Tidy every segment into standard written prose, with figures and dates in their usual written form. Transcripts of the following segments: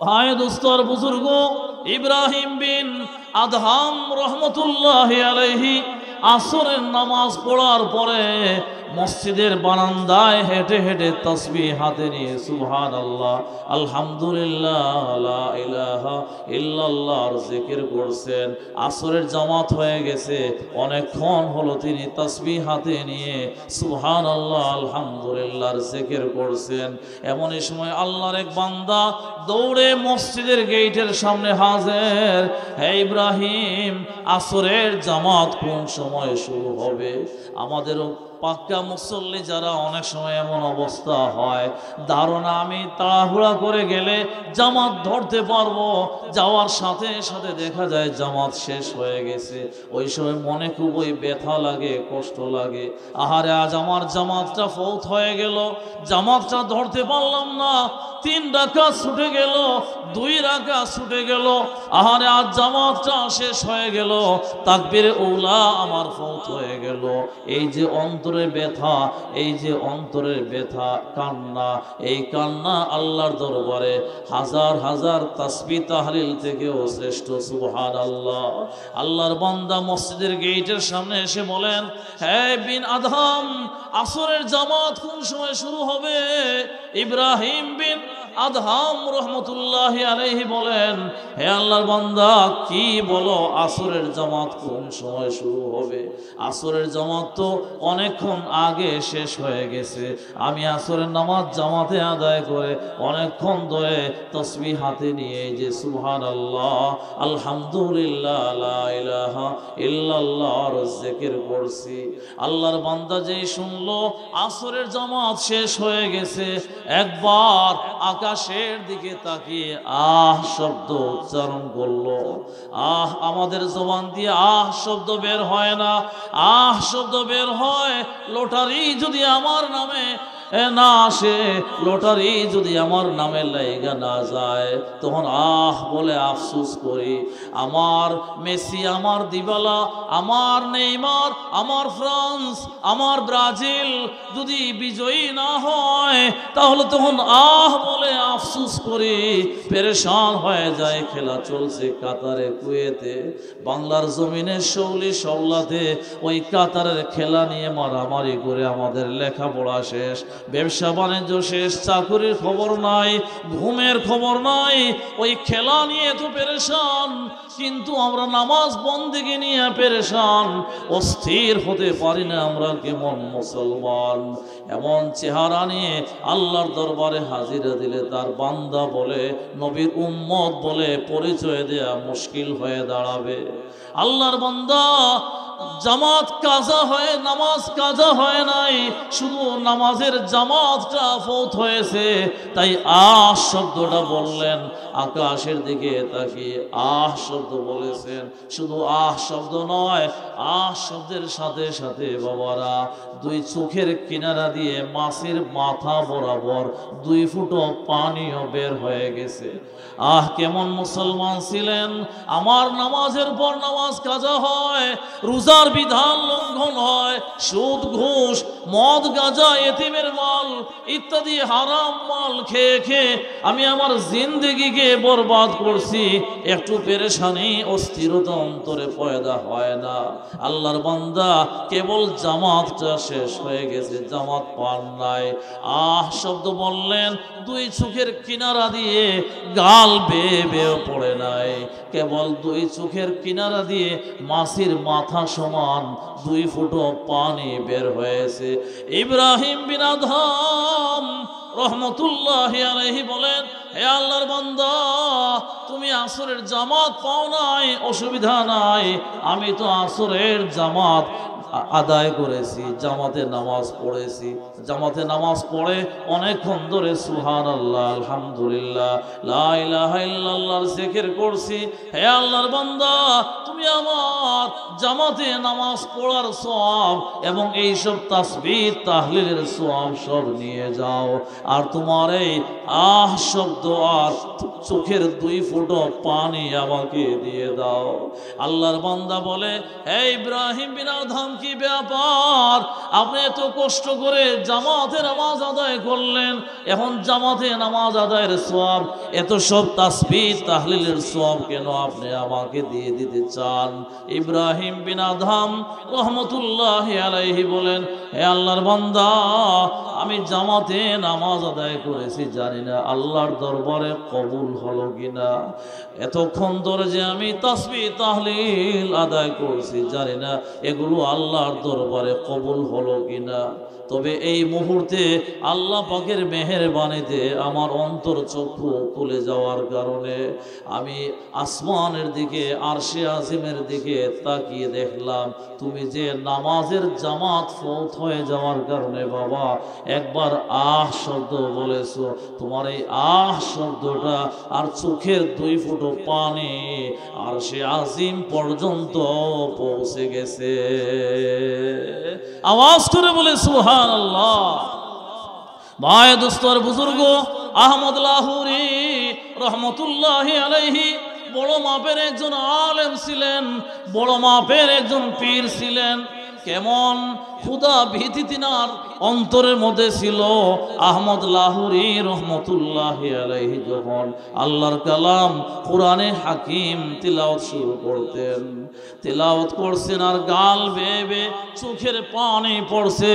ভাই দোস্তর বুজুর্গ ইব্রাহিম বিন আদহাম রহমতুল্লাহি আলাইহি আসরের নামাজ পড়ার পরে মসজিদের বারান্দায় হেঁটে হেঁটে তাসবিহ হাতে নিয়ে সুবহানাল্লাহ আলহামদুলিল্লাহ লা ইলাহা ইল্লাল্লাহর জিকির করছেন। আসরের জামাত হয়ে গেছে, অনেকক্ষণ হলো তিনি তাসবিহ হাতে নিয়ে সুবহানাল্লাহ আলহামদুলিল্লাহর জিকির করছেন। এমনই সময় আল্লাহর এক বান্দা দৌড়ে মসজিদের গেটের সামনে হাজির। হে ইব্রাহিম, আসরের জামাত কোন সময় শুরু হবে? আমাদেরও পাক্কা মুসল্লি যারা অনেক সময় এমন অবস্থা হয়, ধারণা আমি তাড়াহুড়া করে গেলে জামাত ধরতে পারবো, যাওয়ার সাথে সাথে দেখা যায় জামাত শেষ হয়ে গেছে। ওই সময় মনে খুবই ব্যথা লাগে, কষ্ট লাগে। আহারে, আজ আমার জামাতটা ফৌত হয়ে গেল, জামাতটা ধরতে পারলাম না, 3 রাকাত ছুটে গেল, 2 রাকাত ছুটে গেল। আহারে, আজ জামাতটা শেষ হয়ে গেল, তাকবীরে উলা আমার ফৌত হয়ে গেল। এই যে অন্তরের ব্যথা, এই যে অন্তরের ব্যথা, কান্না, এই কান্না আল্লাহর দরবারে হাজার হাজার তাসবিহ তাহলিল থেকেও শ্রেষ্ঠ। সুবহানাল্লাহ। আল্লাহর বান্দা মসজিদের গেটের সামনে এসে বলেন, হে বিন আদহাম, আসরের জামাত কোন সময় শুরু হবে? ইব্রাহিম বিন আদহাম রহমতুল্লাহি আলাইহি বলেন, হে আল্লাহর বান্দা, কি বলো, আসরের জামাত কোন সময় শুরু হবে? আসরের জামাত তো অনেকক্ষণ আগে শেষ হয়ে গেছে। আমি আসরের নামাজ জামাতে আদায় করে অনেকক্ষণ ধরে তাসবিহ হাতে নিয়ে যে সুবহানাল্লাহ আলহামদুলিল্লাহ লা ইলাহা ইল্লাল্লাহর জিকির করছি। আল্লাহর বান্দা যেই শুনলো আসরের জামাত শেষ হয়ে গেছে, একবার আকাশের দিকে তাকিয়ে আহ শব্দ উচ্চারণ করলো। আহ, আমাদের জবান দিয়ে আহ শব্দ বের হয় না, আহ শব্দ বের হয় লটারি যদি আমার নামে না আসে, লটারি যদি আমার নামে লাইগা না যায়, তখন আহ বলে আফসোস করি। আমার মেসি, আমার দিবালা, আমার নেইমার, আমার ফ্রান্স, আমার ব্রাজিল যদি বিজয়ী না হয়, তাহলে তখন আহ বলে আফসোস করি, পেরেশান হয়ে যায়। খেলা চলছে কাতারে, কুয়েতে, বাংলার জমিনে শৌলি শৌলাতে ওই কাতারের খেলা নিয়ে মারামারি করে আমাদের লেখাপড়া শেষ, ব্যবসা বাণিজ্য শেষ, চাকুরির খবর নাই, ঘুমের খবর নাই, ওই খেলা নিয়ে তো পেরেশান। কিন্তু আমরা নামাজ বন্দেগী নিয়ে পেরেশান, অস্থির হতে পারি না আমরা কেমন মুসলমান। এমন চেহারা নিয়ে আল্লাহর দরবারে হাজিরা দিলে তার বান্দা বলে, নবীর উম্মত বলে পরিচয় দেয়া মুশকিল হয়ে দাঁড়াবে। আল্লাহর বান্দা জামাত কাজা হয়ে, নামাজ কাজা হয় নাই, শুধু নামাজের জামাতটা ফৌত হয়েছে, তাই আহ শব্দটা বললেন। আকাশের দিকে তাকিয়ে আহ শব্দ বলেছেন। শুধু আহ শব্দ নয়, আহ শব্দের সাথে সাথে বাবারা 2 চোখের কিনারা দিয়ে মাছের মাথা বরাবর 2 ফুটো পানিও বের হয়ে গেছে। আহ, কেমন মুসলমান ছিলেন! আমার নামাজের পর নামাজ কাজা হয়, রোজার বিধান লঙ্ঘন হয়, সুদ ঘুষ মদ গাঁজা এতিমের মাল ইত্যাদি হারাম মাল খেয়ে খেয়ে আমি আমার জিন্দেগিকে বরবাদ করছি। একটু পেরেশানি, অস্থিরতা অন্তরে পয়দা হয় না। আল্লাহর বান্দা কেবল জামাতটা শেষ হয়ে গেছে, জামাত পান নাই, আহ শব্দ বললেন, 2 চোখের কিনারা দিয়ে গাল বেয়ে বেয়ে পড়ে নাই, কেবল 2 চোখের কিনারা দিয়ে মাছের মাথা সমান 2 ফুটো পানি বের হয়েছে। ইব্রাহিম বিন আদহাম রহমতুল্লাহি আলাইহি বলেন, হে আল্লাহর বান্দা, তুমি আসরের জামাত পাও নাই, অসুবিধা নাই, আমি তো আসরের জামাত আদায় করেছি, জামাতে নামাজ পড়েছি। জামাতে নামাজ পড়ে অনেকক্ষণ ধরে সুবহানাল্লাহ আলহামদুলিল্লাহ লা ইলাহা ইল্লাল্লাহর জিকির করছি। হে আল্লাহর বান্দা, তুমি আমার জামাতে নামাজ পড়ার সওয়াব এবং এই সব তাসবিহ তাহলিলের সওয়াব সব নিয়ে যাও, আর তোমার এই আহ শব্দ আর চোখের 2 ফুটো পানি আমাকে দিয়ে দাও। আল্লাহর বান্দা বলে, হে ইব্রাহিম বিন আদহাম, কি ব্যাপার, আপনি এত কষ্ট করে জামাতে নামাজ আদায় করলেন, এখন জামাতে নামাজ আদায়ের সওয়াব, এত সব তাসবিহ তাহলিলের সওয়াব কেন আপনি আমাকে দিয়ে দিতে চান? ইব্রাহিম বিন আদহাম রহমতুল্লাহি আলাইহি বলেন, হে আল্লাহর বান্দা, আমি জামাতে নামাজ আদায় করেছি, জানি না আল্লাহর দরবারে কবুল হলো কিনা। এতক্ষণ ধরে যে আমি তাসবিহ তাহলিল আদায় করছি, জানি না এগুলো আল্লাহর দরবারে কবুল হলো কিনা। তবে এই মুহূর্তে আল্লাহ পাকের মেহেরবানিতে আমার অন্তর চক্ষু খুলে যাওয়ার কারণে আমি আসমানের দিকে, আরশে আজিমের দিকে তাকিয়ে দেখলাম, তুমি যে নামাজের জামাত ফৌত হয়ে যাওয়ার কারণে বাবা একবার আহ শব্দ বলেছো, তোমার এই আহ শব্দটা আর চোখের 2 ফোঁটা পানি আরশে আজিম পর্যন্ত পৌঁছে গেছে। আওয়াজ করে বলে সুবহানাল্লাহ। ভাই দোস্তর বুজুর্গ, আহমদ লাহুরি রহমতুল্লাহি আলাইহি বড় মাপের একজন আলেম ছিলেন, বড় মাপের একজন পীর ছিলেন। কেমন খুদা ভীতি তিনার অন্তরের মধ্যে ছিল। আহমদ লাহুরি রহমতুল্লাহি আলাইহি যখন আল্লাহর কালাম কোরআনে হাকিম তিলাওয়াত শুরু করতেন, তিলাওয়াত করছেন আর গাল বেয়ে বেয়ে চোখের পানি পড়ছে,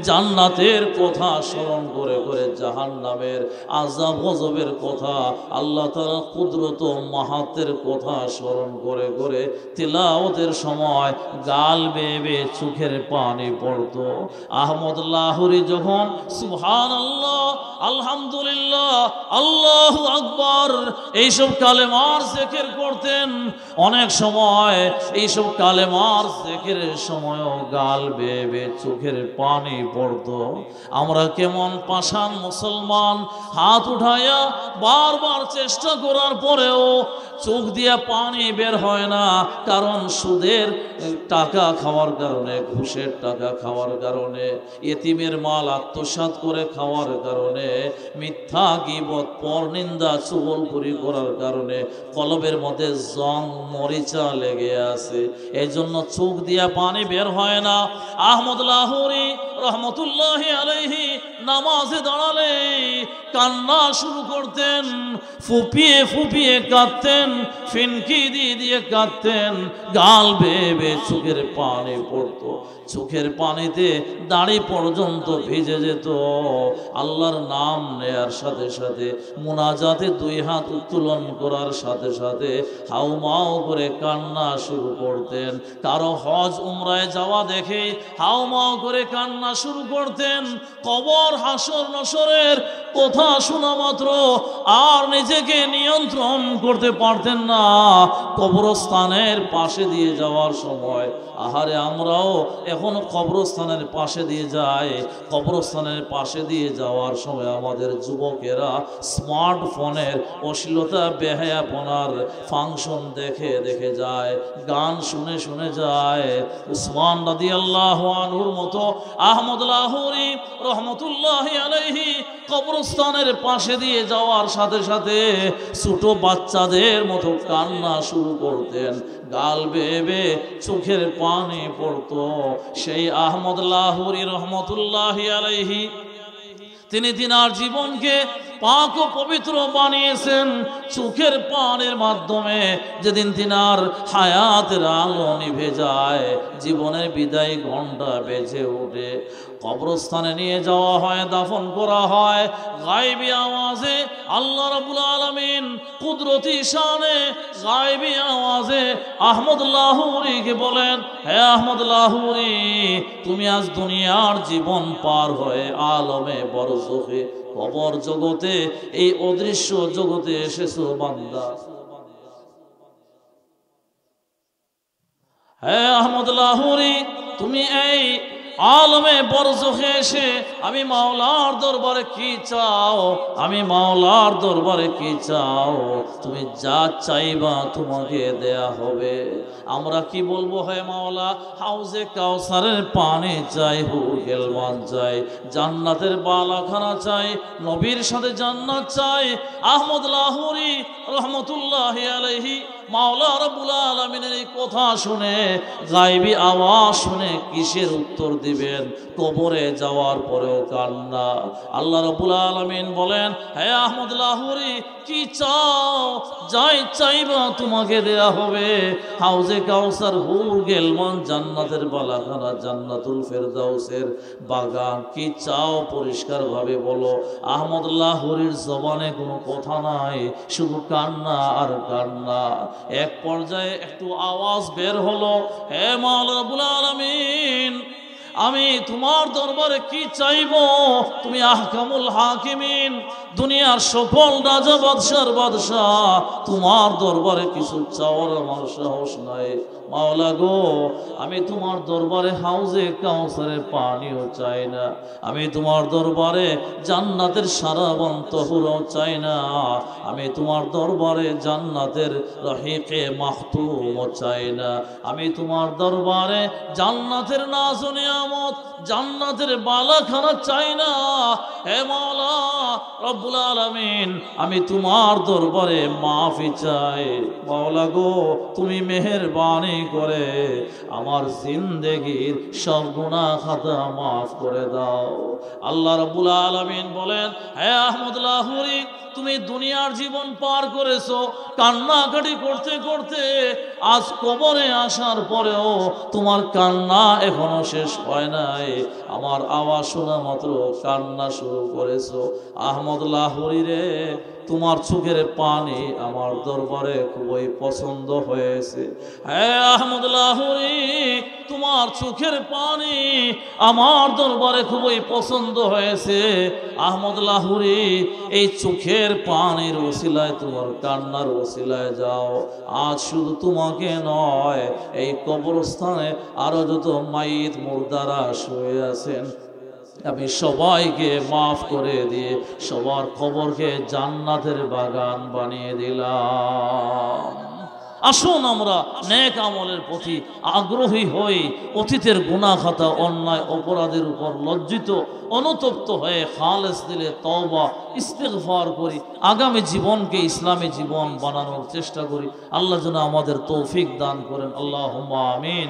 জান্নাতের কথা স্মরণ করে করে জাহান্নামের আযাব গজবের কথা, আল্লাহ তাআলার কুদরত ও মাহাত্মের কথা স্মরণ করে করে তিলাওয়াতের সময় গাল বেয়ে বেয়ে চোখের পানি পড়তো। আহমদ লাহুরি যখন সুবহানাল্লাহ, আলহামদুলিল্লাহ, আল্লাহু আকবার এইসব কালেমার জিকির করতেন, অনেক সময় এইসব কালেমার জিকিরের সময়ও গাল বেয়ে বেয়ে চোখের পানি পড়তো। আমরা কেমন পাষাণ মুসলমান, হাত উঠাইয়া বারবার চেষ্টা করার পরেও চোখ দিয়া পানি বের হয় না, কারণ সুদের টাকা খাওয়ার কারণে, ঘুষের টাকা খাওয়ার কারণে, এতিমের মাল আত্মসাৎ করে খাওয়ার কারণে, মিথ্যা গীবত পরনিন্দা চুগলখড়ি করার কারণে কলবের মধ্যে জং মরিচা লেগে আছে, এই জন্য চোখ দিয়া পানি বের হয় না। আহমদ লাহুরি রহমতুল্লাহি আলাইহি নামাজে দাঁড়ালে কান্না শুরু করতেন, ফুপিয়ে ফুপিয়ে কাঁদতেন, ফিনকি দিয়ে দিয়ে কাঁদতেন, গাল বেয়ে বেয়ে চোখের পানি পড়তো, চোখের পানিতে দাড়ি পর্যন্ত ভিজে যেত। আল্লাহর নাম নেয়ার সাথে সাথে, মুনাজাতে 2 হাত উত্তোলন করার সাথে সাথে হাউমাউ করে কান্না শুরু করতেন। কারো হজ উমরায় যাওয়া দেখে হাউমাউ করে কান্না শুরু করতেন। কবর হাসর নসরের কথা শোনা মাত্র আর নিজেকে নিয়ন্ত্রণ করতে পারতেন না। কবরস্থানের পাশে দিয়ে যাওয়ার সময়, আহারে আমরাও এখনো কবরস্থানের পাশে দিয়ে যাই, কবরস্থানের পাশে দিয়ে যাওয়ার সময় আমাদের যুবকেরা স্মার্টফোনের অশ্লীলতা বেহায়াপনার ফাংশন দেখে দেখে যায়, গান শুনে শুনে যায়। উসমান রাদিয়াল্লাহু আনহুর মতো আহমদ লাহুরি রহমতুল্লাহি আলাইহি কবরস্থানের পাশে দিয়ে যাওয়ার সাথে সাথে ছোট বাচ্চাদের মতো কান্না শুরু করতেন, গাল বেয়ে বেয়ে চোখের পানি পড়তো। সেই আহমদ লাহুরি রহমতুল্লাহি আলাইহি তিনি তিনার জীবনকে পাক ও পবিত্র বানিয়েছেন চোখের পানির মাধ্যমে। যেদিন তিনার হায়াতের আলো নিভে যায়, জীবনের বিদায় ঘণ্টা বেজে ওঠে, কবরস্থানে নিয়ে যাওয়া হয়, দাফন করা হয়, গায়বী আওয়াজে আল্লাহ রাব্বুল আলামিন কুদরতি শানে গায়বী আওয়াজে আহমদ লাহুরিকে বলেন, হে আহমদ লাহুরি, তুমি আজ দুনিয়ার জীবন পার হয়ে আলমে বরজখে কবর জগতে, এই অদৃশ্য জগতে এসেছো বান্দা। হে আহমদ লাহুরি, তুমি এই আলমে বরজখে এসে আমি মাওলার দরবারে কি চাও, আমি মাওলার দরবারে কি চাও, তুমি যা চাইবা তোমাকে দেয়া হবে। আমরা কি বলবো, হে মাওলা, হাউজে কাউসারের পানি চাই, হুর গেলমান চাই, জান্নাতের বালাখানা চাই, নবীর সাথে জান্নাত চাই। আহমদ লাহুরি রহমতুল্লাহি আলাইহি মাওলা রাব্বুল আলামিনের এই কথা শুনে, গায়বী আওয়াজ শুনে কিসের উত্তর দিবেন? কবরে যাওয়ার পরেও কান্না। আল্লাহ রাব্বুল আলামিন বলেন, হে আহমদ লাহোরী, কি চাও? যাই চাইবা তোমাকে দেয়া হবে। হাউজে কাউসার, হুর গেলমান, জান্নাতের বালাখানা, জান্নাতুল ফেরদাউসের বাগান, কি চাও পরিষ্কার ভাবে বলো। আহমদ লাহোরীর জবানে কোনো কথা নাই, শুধু কান্না আর কান্না। এক পর্যায়ে একটু আওয়াজ বের হলো, হে মাওলা রাব্বুল আলামিন, আমি তোমার দরবারে কি চাইব? তুমি আহকামুল হাকিমিন, দুনিয়ার সকল রাজা বাদশার বাদশাহ, তোমার দরবারে কিছু চাওয়ার আমার সাহস নাই। মাওলা গো, আমি তোমার দরবারে হাউজে কাউসারের পানিও চাই না, আমি তোমার দরবারে জান্নাতের সারাবন তহুরাও চাই না, আমি তোমার দরবারে জান্নাতের রহিকে মাখতুমও চাই না, আমি তোমার দরবারে জান্নাতের নাজ ও নিয়ামত, জান্নাতের বালাখানা চাই না। হে মাওলা রব্বুল আলামিন, আমি তোমার দরবারে মাফি চাই। মাওলা গো, তুমি মেহেরবানি করে আমার জিন্দেগির সব গুনাহ খাতা মাফ করে দাও। আল্লাহ রাব্বুল আলামিন বলেন, হে আহমদ লাহোরী, তুমি দুনিয়ার জীবন পার করেছো কান্নাকাটি করতে করতে, আজ কবরে আসার পরেও তোমার কান্না এখনো শেষ হয় নাই। আমার আওয়াজ শোনা মাত্র কান্না শুরু করেছো। আহমদ লাহোরী রে, তোমার চোখের পানি আমার দরবারে খুবই পছন্দ হয়েছে। হ্যাঁ আহমদ লাহোরী, তোমার চোখের পানি আমার দরবারে খুবই পছন্দ হয়েছে। আহমদ লাহোরী, এই চোখের পানির ওসিলায়, তোমার কান্নার ওসিলায় যাও, আজ শুধু তোমাকে নয়, এই কবরস্থানে আরো যত মাইত মুর্দারা শুয়ে আছেন, আমি সবাইকে মাফ করে দিয়ে সবার কবরকে জান্নাতের বাগান বানিয়ে দিলাম। আসুন আমরা নেক আমলের প্রতি আগ্রহী হই, অতীতের গুনাহ খাতা, অন্যায় অপরাধের উপর লজ্জিত অনুতপ্ত হয়ে খালেস দিলে তওবা ইস্তিগফার করি, আগামী জীবনকে ইসলামী জীবন বানানোর চেষ্টা করি। আল্লাহ যেন আমাদের তৌফিক দান করেন। আল্লাহুম্মা আমিন।